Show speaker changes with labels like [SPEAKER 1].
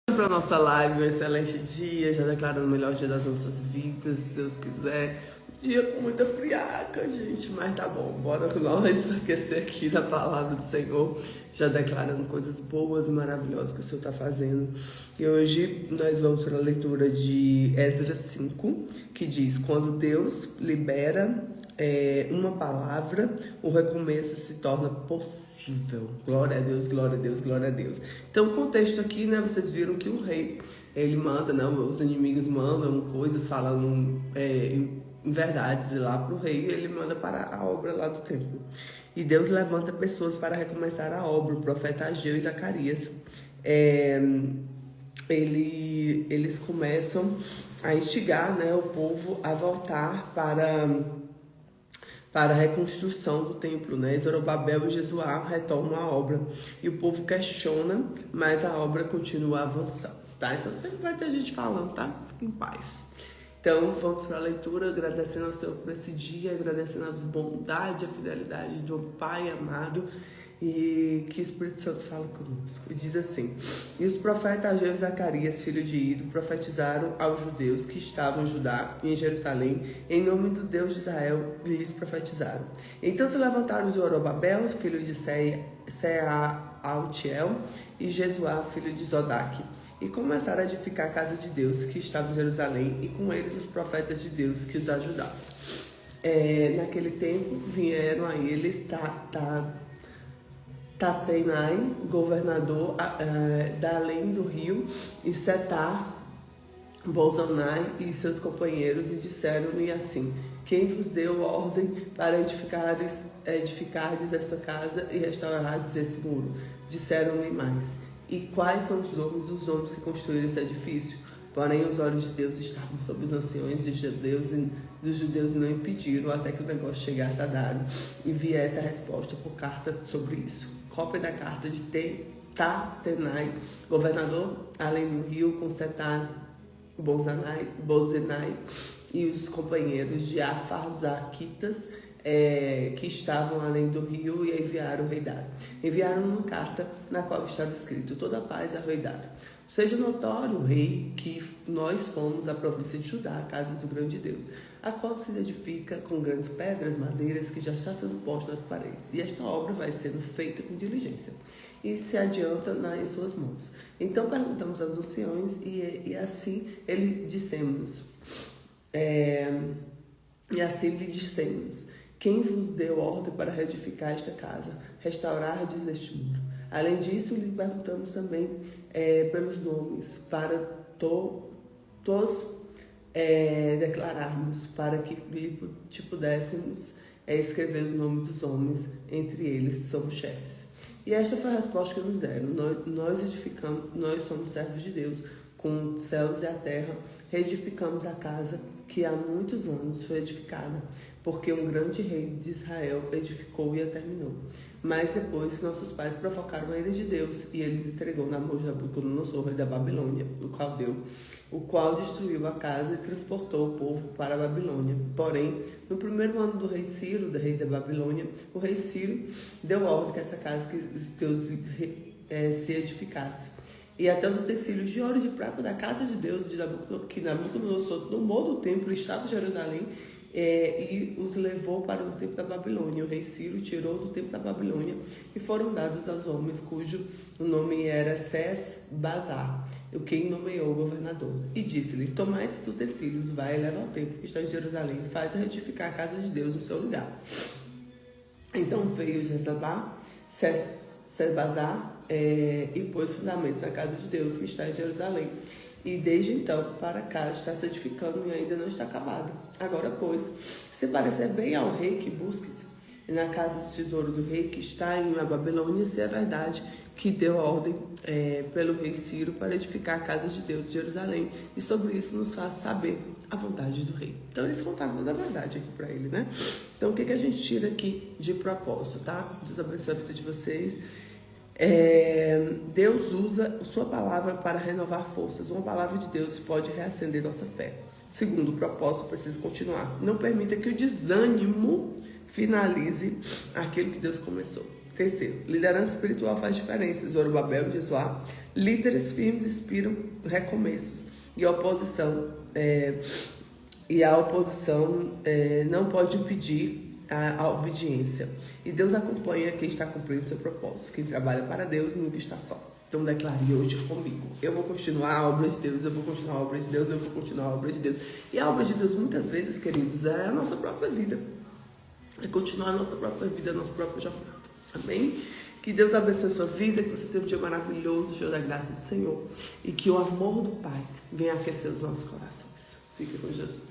[SPEAKER 1] Para nossa live, um excelente dia, já declarando o melhor dia das nossas vidas, se Deus quiser. Dia com muita friaca, gente, mas tá bom, bora nós aquecer aqui da palavra do Senhor, já declarando coisas boas e maravilhosas que o Senhor está fazendo. E hoje nós vamos para a leitura de Esdras 5, que diz: quando Deus libera uma palavra, o recomeço se torna possível. Glória a Deus, glória a Deus, glória a Deus. Então o contexto aqui, né, vocês viram que o rei, ele manda, né, os inimigos mandam coisas falando em verdades lá para o rei, ele manda para a obra lá do templo. E Deus levanta pessoas para recomeçar a obra, o profeta Ageu e Zacarias. Eles começam a instigar, né, o povo a voltar para a reconstrução do templo, né? Zorobabel e Jesuá retomam a obra e o povo questiona, mas a obra continua avançando, tá? Então sempre vai ter gente falando, tá? Fique em paz. Então vamos para a leitura, agradecendo ao Senhor por esse dia, agradecendo a bondade, a fidelidade do Pai amado, e que o Espírito Santo fala conosco. E diz assim: e os profetas Ageu e Zacarias, filho de Ido, profetizaram aos judeus que estavam em Judá e em Jerusalém, em nome do Deus de Israel, e lhes profetizaram. Então se levantaram Zorobabel, filho de Sealtiel, e Jesuá, filho de Zodaque, e começaram a edificar a casa de Deus que estava em Jerusalém, e com eles os profetas de Deus que os ajudavam. Naquele tempo vieram a eles Tatenai, governador da além do rio, e Setar, Bolzonai e seus companheiros, e disseram-lhe assim: quem vos deu ordem para edificardes esta casa e restaurardes esse muro? Disseram-lhe mais: e quais são os nomes dos homens que construíram esse edifício? Porém, os olhos de Deus estavam sobre os anciões dos judeus e não impediram até que o negócio chegasse a Dário e viesse a resposta por carta sobre isso. Cópia da carta de Tatenai, governador além do rio, com Setar, Bozenai e os companheiros de Afarzaquitas, que estavam além do rio, e enviaram o rei Dário. Enviaram uma carta na qual estava escrito: toda a paz ao rei Dário. Seja notório, rei, que nós fomos a província de Judá, a casa do grande Deus, a qual se edifica com grandes pedras, madeiras, que já está sendo posta nas paredes. E esta obra vai sendo feita com diligência e se adianta em suas mãos. Então perguntamos aos anciões, e assim lhe dissemos, quem vos deu ordem para reedificar esta casa, restaurardes este muro? Além disso, lhe perguntamos também pelos nomes, para declararmos, para que te pudéssemos escrever os nomes dos homens, entre eles somos chefes. E esta foi a resposta que nos deram: nós somos servos de Deus, com os céus e a terra, reedificamos a casa que há muitos anos foi edificada, porque um grande rei de Israel edificou e a terminou. Mas depois nossos pais provocaram a ira de Deus, e ele entregou na mão de Nabucodonosor, rei da Babilônia, o caldeu, o qual destruiu a casa e transportou o povo para a Babilônia. Porém, no primeiro ano do rei Ciro, do rei da Babilônia, o rei Ciro deu ordem que essa casa que os Deus se edificasse. E até os utensílios de ouro e de prata da casa de Deus, que Nabucodonosor tomou do templo, estava em Jerusalém, e os levou para o templo da Babilônia. O rei Ciro tirou do templo da Babilônia, e foram dados aos homens cujo nome era Sesbazar, o quem nomeou o governador. E disse-lhe: tomai esses utensílios, vai e leva ao templo que está em Jerusalém, e faz reedificar a casa de Deus no seu lugar. Então veio Sesbazar, e pôs fundamentos na casa de Deus que está em Jerusalém. E desde então para cá está se edificando e ainda não está acabado. Agora, pois, se parecer bem ao rei, que busque na casa do tesouro do rei que está em Babilônia, se é verdade que deu ordem pelo rei Ciro para edificar a casa de Deus de Jerusalém, e sobre isso nos faz saber a vontade do rei. Então eles contaram toda a verdade aqui para ele, né? Então o que a gente tira aqui de propósito, tá? Deus abençoe a vida de vocês. Deus usa sua palavra para renovar forças. Uma palavra de Deus pode reacender nossa fé. Segundo, o propósito precisa continuar. Não permita que o desânimo finalize aquilo que Deus começou. Terceiro, liderança espiritual faz diferença. Zorobabel e Jesuá, líderes firmes inspiram recomeços. E a oposição não pode impedir a obediência. E Deus acompanha quem está cumprindo seu propósito. Quem trabalha para Deus nunca está só. Então declare hoje comigo: eu vou continuar a obra de Deus, eu vou continuar a obra de Deus, eu vou continuar a obra de Deus. E a obra de Deus, muitas vezes, queridos, é a nossa própria vida. É continuar a nossa própria vida, a nossa própria jornada. Amém? Que Deus abençoe a sua vida, que você tenha um dia maravilhoso, cheio da graça do Senhor. E que o amor do Pai venha aquecer os nossos corações. Fique com Jesus.